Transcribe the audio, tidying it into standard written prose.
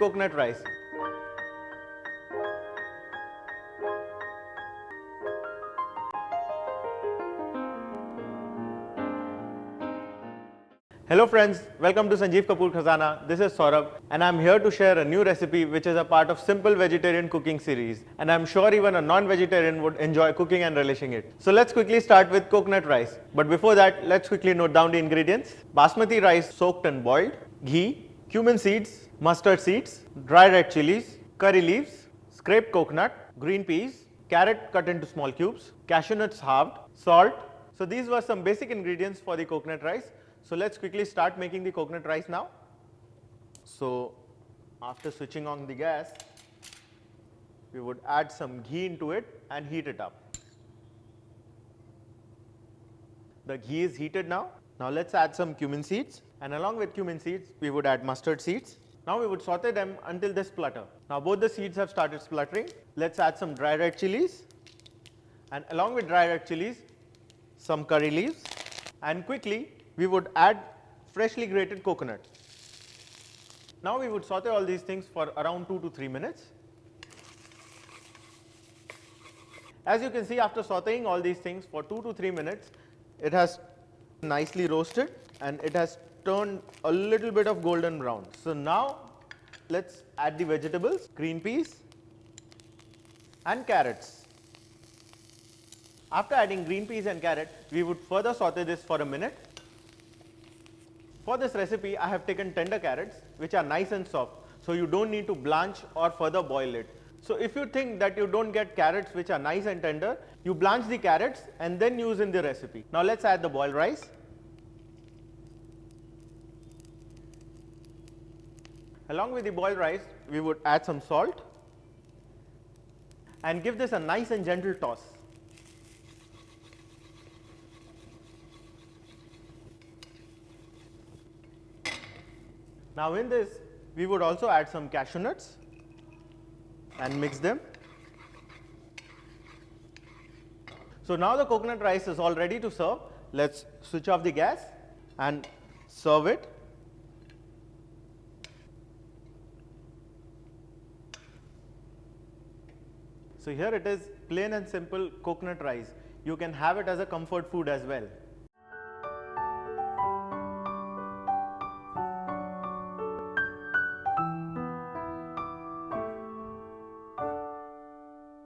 coconut rice. Hello friends, welcome to Sanjeev Kapoor Khazana. This is Saurabh and I am here to share a new recipe which is a part of simple vegetarian cooking series, and I am sure even a non-vegetarian would enjoy cooking and relishing it. So let's quickly start with coconut rice. But before that, let's quickly note down the ingredients. Basmati rice soaked and boiled, ghee, cumin seeds, mustard seeds, dry red chilies, curry leaves, scraped coconut, green peas, carrot cut into small cubes, cashew nuts halved, salt. So these were some basic ingredients for the coconut rice. So let's quickly start making the coconut rice now. So after switching on the gas, we would add some ghee into it and heat it up. The ghee is heated now. Now let's add some cumin seeds, and along with cumin seeds, we would add mustard seeds. Now we would saute them until they splutter. Now both the seeds have started spluttering. Let's add some dry red chilies, and along with dry red chilies, some curry leaves, and quickly we would add freshly grated coconut. Now we would saute all these things for around 2 to 3 minutes. As you can see, after sauteing all these things for 2 to 3 minutes, it has nicely roasted and it has turned a little bit of golden brown. So now let's add the vegetables, green peas and carrots. After adding green peas and carrot, we would further saute this for a minute. For this recipe, I have taken tender carrots which are nice and soft, so you don't need to blanch or further boil it. So if you think that you don't get carrots which are nice and tender, you blanch the carrots and then use in the recipe. Now let's add the boiled rice. Along with the boiled rice, we would add some salt and give this a nice and gentle toss. Now in this, we would also add some cashew nuts and mix them. So now the coconut rice is all ready to serve. Let's switch off the gas and serve it. So here it is, plain and simple coconut rice. You can have it as a comfort food as well.